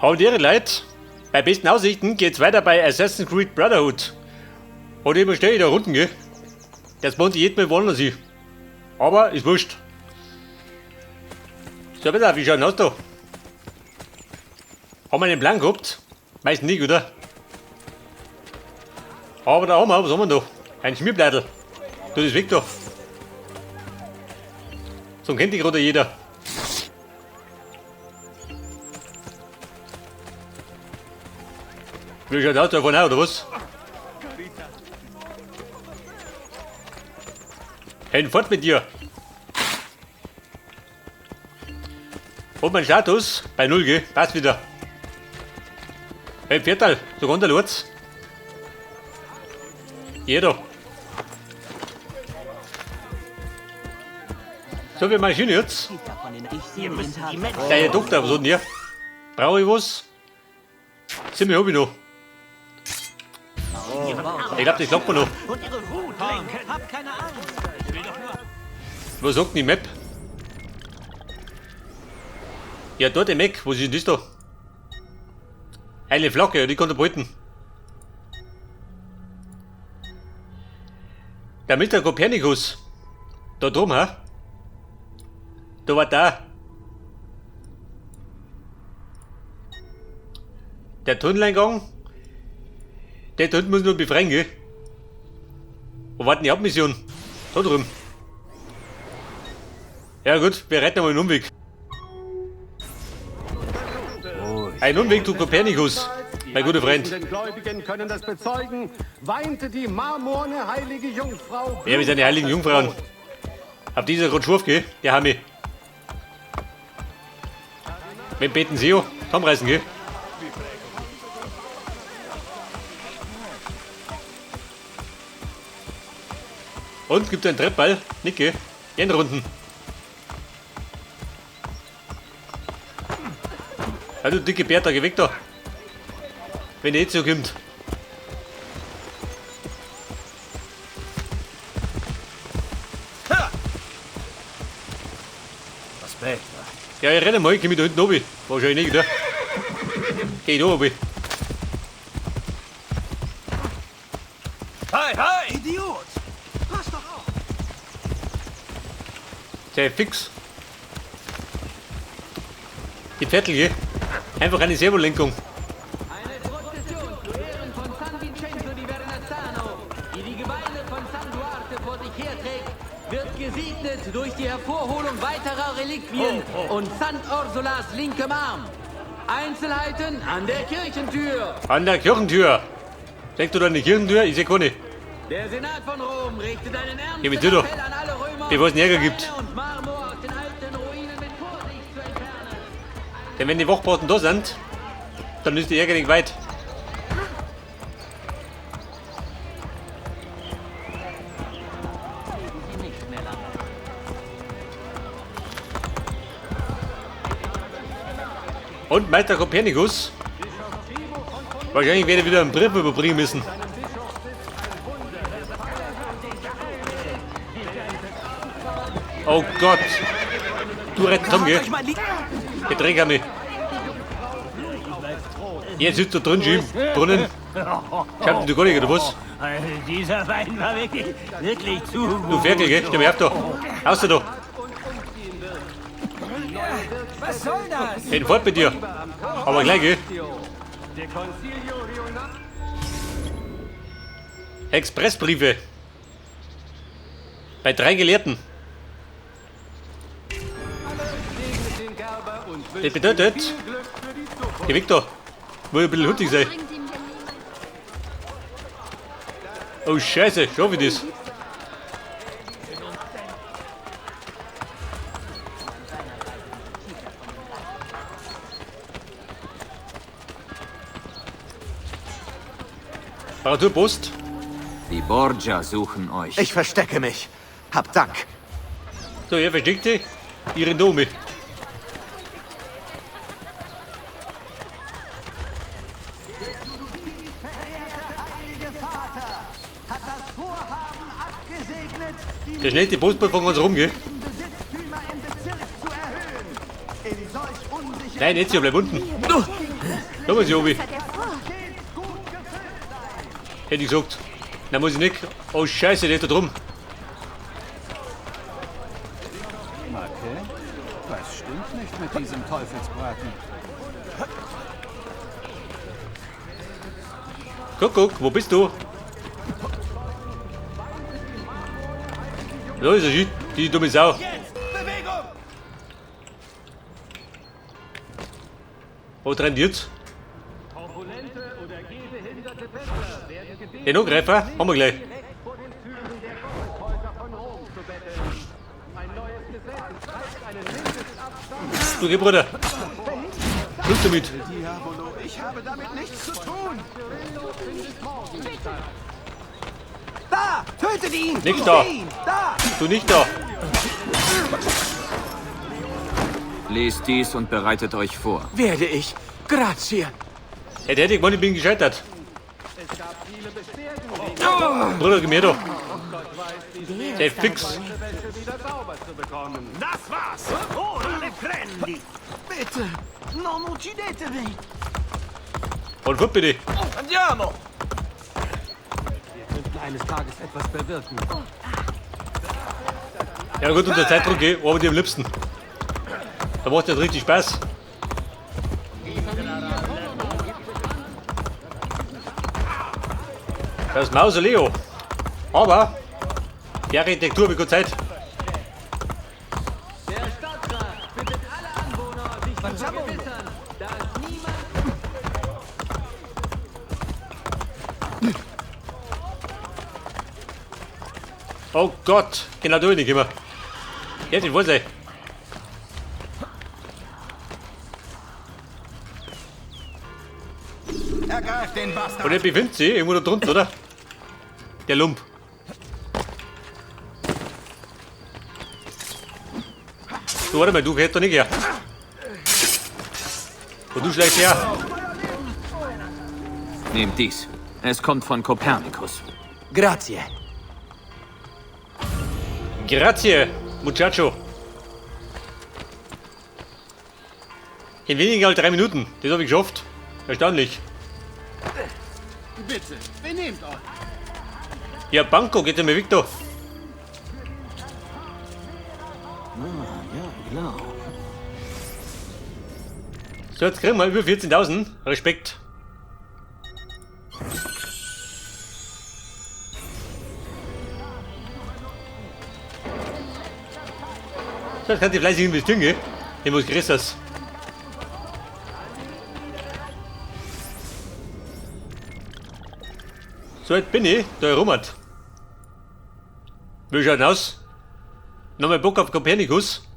Haut ihre Leute. Bei besten Aussichten geht's weiter bei Assassin's Creed Brotherhood. Und ich bestelle da unten, gell? Das wohnt jedem Mal woanders hin. Aber ist wurscht. So, bitte, wie schaut denn aus da? Haben wir einen Plan gehabt? Meist nicht, oder? Aber da haben wir, was haben wir da? Ein Schmierblättel. Tu das weg da. So kennt die gerade jeder. Wie schaut aus davon auch, oder was? Hey, fort mit dir! Und mein Status bei 0, gell? Passt wieder. Hey, Viertel, so kann der Lutz. Jeder. So, wie Maschine jetzt. Der Doktor, was hat denn hier? Brauche ich was? Ziemlich hab ich noch. Ich glaube, das klappt mir noch. Was sagt denn die Map? Ja, dort im Eck. Was ist denn das da? Eine Flagge, die kann er behalten. Der Mr. Kopernikus. Da drum, ha? Da war da. Der Tunneleingang. Der da unten muss nur befreien, gell? Wo war denn die Hauptmission? Da drüben. Ja gut, wir retten mal einen Umweg. Ein Umweg zu Kopernikus, mein guter Freund. Den Gläubigen können das bezeugen, weinte die marmorne heilige Jungfrau. Ja, wir sind die heiligen Jungfrauen. Auf dieser gerade Schurf, gell? Der haben wir. Wenn beten sie auch, Tom reißen, gell? Und gibt einen Treppball? Nicke. Endrunden. Ja, du dicke Bertha, geh weg da. Wenn ihr jetzt so kommt. Aspetta. Ja, ich renne mal, ich komm da hinten oben. Wahrscheinlich nicht, oder? Geh da oben. Hey, hey! Idiot! Pass doch auf! Sei fix. Die Viertel, gell? Einfach eine Servolenkung. Eine Prozession zu Ehren von San Vincenzo di Vernazzano, die die Gebeine von San Duarte vor sich herträgt, wird gesegnet durch die Hervorholung weiterer Reliquien und Sant Orsolas linkem Arm. Einzelheiten an der Kirchentür. An der Kirchentür. Sagst du da eine Kirchentür? Ich seh keine. Der Senat von Rom richtet einen Geh mit ernsten dir Appell an alle Römer, bevor es einen Ärger gibt. Steine und Marmor aus den alten Ruinen mit Vorsicht zu entfernen. Denn wenn die Wachbauten da sind, dann ist die Ärger nicht weit. Und Meister Kopernikus? Wahrscheinlich werde ich wieder einen Brief überbringen müssen. Oh Gott! Du rettest Tom, gell? Getränk an mich. Jetzt sitzt du drin, Jim. Brunnen. Schaut du gar nicht, oder was? Dieser Wein war wirklich zu gut. Du Ferkel, gell? Steh mal auf da. Außer da. Was soll das? Hin fort mit dir. Aber gleich, gell? Expressbriefe. Bei 3 Gelehrten. Das bedeutet, geh weg da. Muss ein bisschen huttig sein. Oh Scheiße, schau wie das. Paraturpost. Die Borgia suchen euch. Ich verstecke mich. Hab Dank. So, ihr versteckt sich. Ihre Nome. Der schnellste Postbote von uns rum, gell? Nein, jetzt hier, bleib unten. Da muss ich oben. Hätte ich gesagt. Nein, muss ich nicht. Oh, Scheiße, der ist da drum. Okay. Was stimmt nicht mit diesem Teufelsbraten? Guck, wo bist du? Da ist er, die dumme Sau. Wo rennt jetzt? Den Angreifer haben wir gleich. Du, geh, Bruder. Schluss damit. Diavolo, ich habe damit nichts zu tun. Da! Tötet ihn! Nicht da. Ihn! Da! Du nicht da. Lest dies und bereitet euch vor. Werde ich. Grazie. Hätte ich meine, ich bin gescheitert. Bruder, geh mir doch. Sei fix. Das war's! Ora le prendi! Bitte, non uccidetemi. Und fort bitte. Andiamo. Wir könnten eines Tages etwas bewirken. Ja gut, unter Zeitdruck, geh, aber die am liebsten. Da macht das richtig Spaß. Das Mausoleo. Aber die Architektur wie gut Zeit. Der Stadtrat bittet alle Anwohner, sich zu vergewissern, dass niemand... Oh Gott, genau da nicht immer. Jetzt, ich weiß nicht. Ergreift den Bastard. Und er befindet sich irgendwo da drunten, oder? Der Lump. Du, warte mal, du gehst doch nicht her. Und du schlägst her. Nehmt dies. Es kommt von Kopernikus. Grazie. Grazie, Muchacho. In weniger als 3 Minuten. Das habe ich geschafft. Erstaunlich. Bitte, benehmt euch. Ja, Banco, geht er mir weg da. Genau. So, jetzt kriegen wir über 14.000. Respekt. So, jetzt kann ich fleißig investieren, gell? Ich muss größeres. So, jetzt bin ich da herum. Wie schaut aus? Nochmal Bock auf Kopernikus.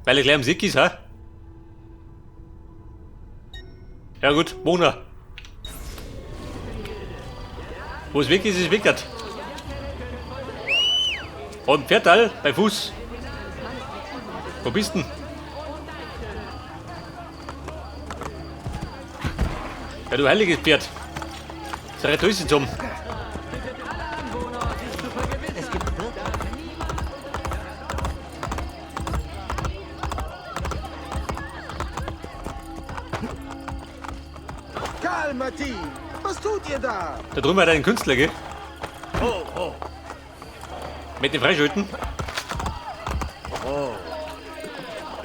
Weil er gleich am Sick ist, ha? Ja gut, Mona. Wo es weg ist, ist weg. Und Pferdal bei Fuß. Wo bist denn? Ja, du heiliges Pferd. Sei da ist es um. Calmati. Was tut ihr da? Da drüben hat er einen Künstler, gell? Mit den Freischalten.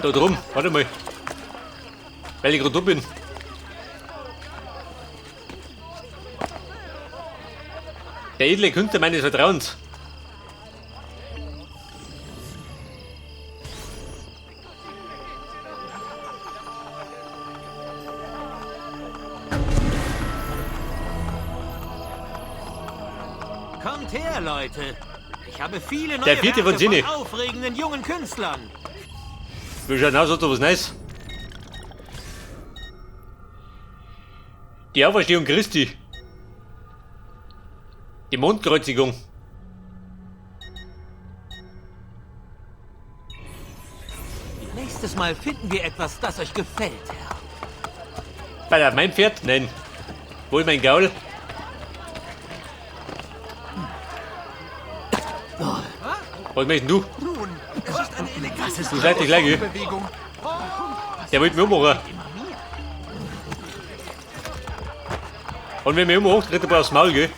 Da drum, warte mal. Weil ich gerade da bin. Der edle Künstler meines Vertrauens. Kommt her, Leute! Ich habe viele neue Der vierte Werke von Sinne. aufregenden jungen Künstlern. Wie schaut aus, oder was Neues? Die Auferstehung Christi. Die Mondkreuzigung. Nächstes Mal finden wir etwas, das euch gefällt, Herr. Bei mein Pferd? Nein. Wo ist mein Gaul? Was möchtest du? Du seid die gleiche. Der wollte mich ummachen. Und wenn wir immer hochtritt, dann aufs Maul, gell?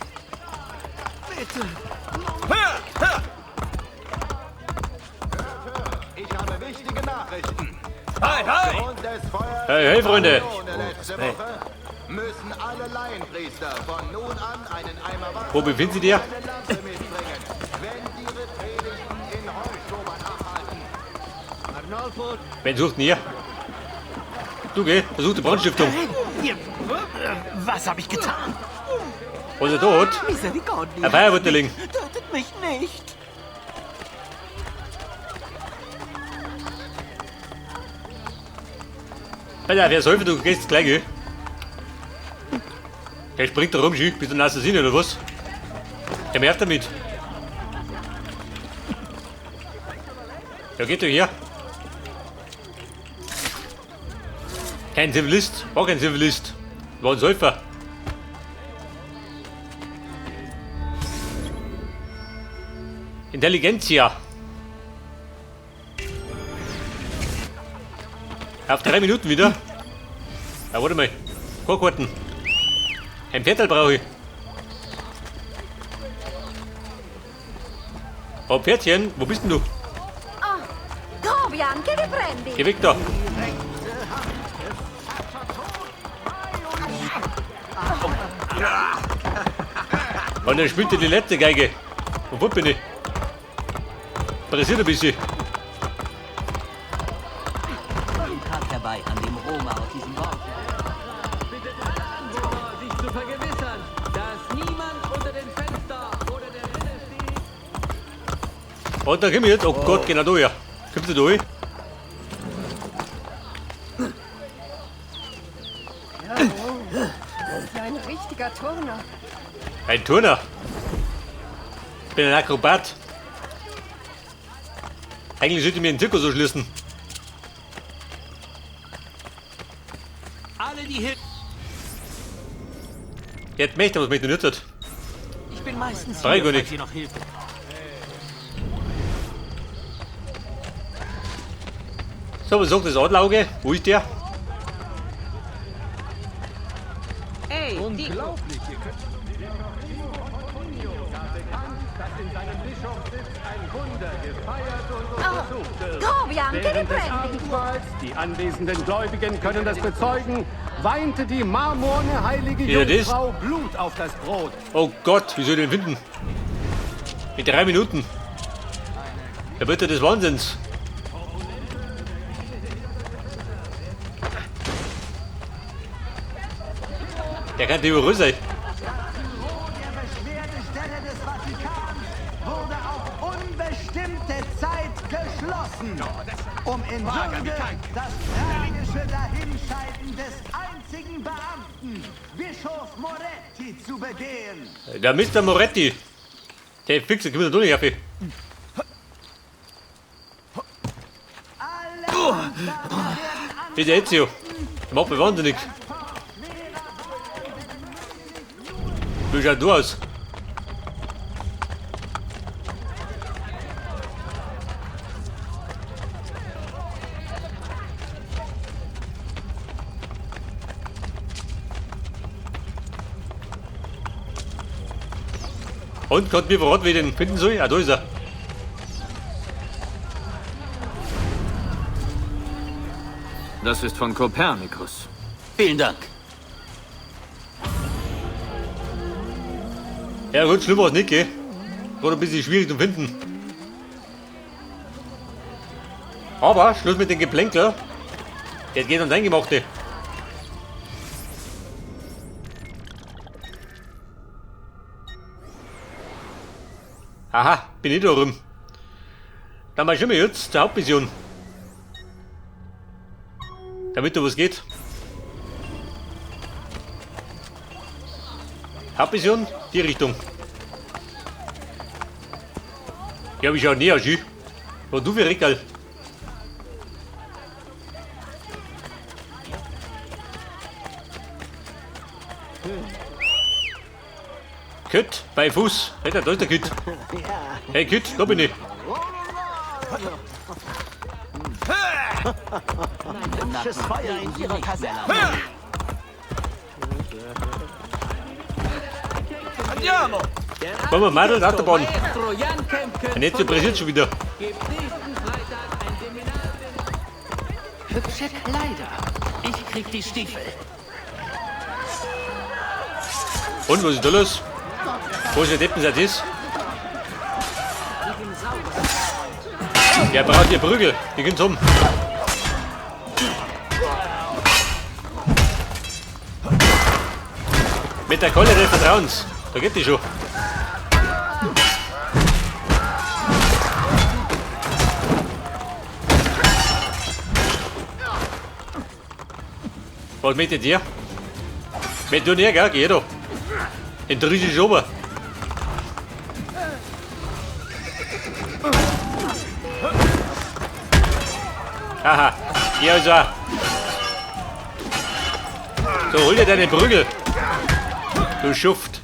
Ich habe wichtige Nachrichten. Hi, hi! Aufgrund des Feuers Hey, hey, Freunde. letzte Woche müssen alle Laienpriester von nun an einen Eimer Wasser Wo befindet sie dir? und eine Lampe mitbringen, wenn ihre Predigten in Heuschobern abhalten. Arnolfo, Wen sucht denn ihr? Du, geh, versuch die Brandstiftung. Was habe ich getan? Unser Tod? Misericordia. Ein Feierwürteling. Tötet mich nicht. Alter, wer soll, du gehst gleich, gell? Der springt da rum, Schi. Bist du ein Assassine oder was? Der merkt damit. Ja, geht doch hier. Kein Zivilist, war kein Zivilist. War ein Säufer. Intelligenzia. Auf 3 Minuten wieder. Ja, warte mal. Vorkarten. Ein Viertel brauche ich. Oh, Pferdchen, wo bist denn du? Tobian, che li prendi? Geh weg da. Und dann spielt er die letzte Geige. Und wo bin ich? Pressiert ein bisschen. Tag herbei, an dem Roma aus diesem Wort. bittet alle Anwohner, sich zu vergewissern, dass niemand unter dem Fenster oder der Rinne steht. Und da komm ich jetzt. Oh Gott, genau da her. Kommst du da hin? Ein richtiger Turner. Ein Turner. Ich bin ein Akrobat. Eigentlich sollte ich mir einen Zirkus so schließen. Alle die Hilfe. Jetzt möchte was mich nicht nützt. Ich bin meistens Drei hier, gar falls nicht. ihr noch Hilfe. So, was sagt das Adlerauge? Wo ist der? Unglaublich, ihr könnt... dass in seinem Bischofssitz ein Wunder gefeiert und untersucht wird. Tobian, che li Während des prendi? Abendmahls, die anwesenden Gläubigen können das bezeugen, weinte die marmorne heilige Ja, das- Jungfrau Blut auf das Brot. Oh Gott, wie soll ich den finden? Mit 3 Minuten. Der wird ja des Wahnsinns. Der kann die überall sein. Der Beschwerdestelle des Vatikans wurde auf unbestimmte Zeit geschlossen, um in Würde das tragische Dahinscheiden des einzigen Beamten, Bischof Moretti, zu begehen. Der Mr. Moretti. Der Fixer, komm da durch, Jaffe. Alle Anklagen werden Bitte Ezio. Mach mich wahnsinnig. Wie schaut du aus? Und Gott mir verraten, wie ich den finden soll? Ah, da ist er. Das ist von Kopernikus. Vielen Dank. Ja gut, schlimm war es nicht, gell? War ein bisschen schwierig zu finden. Aber Schluss mit den Geplänkel. Jetzt geht ans Eingemachte. Aha, bin ich da rum. Dann mal schon mal jetzt zur Hauptmission. Damit da was geht. Hauptmission, die Richtung. Ja, wie schaut näher, Schü? Und du für Reckerl? Kütt, bei Fuß. Alter, da ist der Kütt. Hey Kütt, da bin ich. Hübsches Feuer in ihrer Kaserne. Andiamo! Komm mal, Madel, Achterbahn. Maestro Jan Kempken Der Netze von präsiert schon wieder. gibt nächsten Freitag ein Seminar. Hübsche Kleider. Ich krieg die Stiefel. Und, was ist da los? Wo ist der Deppensatz ist? Der braucht die Brücke. Die geht's um. Mit der Kolle des Vertrauens. Da geht die schon. Was mit dir? Mit du nicht, gell? Geh doch. In der Riese oben. Haha, geh also. So, hol dir deine Brügel. Du Schuft.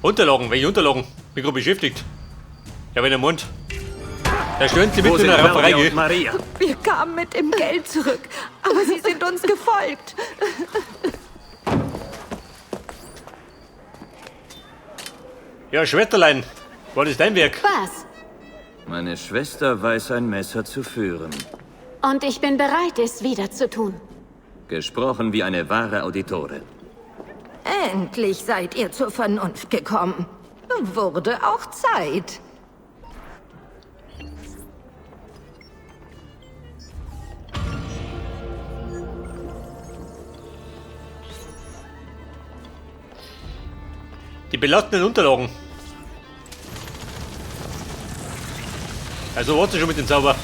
Unterlagen, welche Unterlagen? Bin gerade beschäftigt. Ja, wenn der Mund. Da stören sie mit Wo in sind der Claudia Rauferei, und gell? Maria? Wir kamen mit dem Geld zurück, aber sie sind uns gefolgt. Ja, Schwetterlein, war das dein Werk? Was? Meine Schwester weiß ein Messer zu führen. Und ich bin bereit, es wieder zu tun. Gesprochen wie eine wahre Auditore. Endlich seid ihr zur Vernunft gekommen. Wurde auch Zeit. Die belastenden Unterlagen. Also warte schon mit dem Zauber.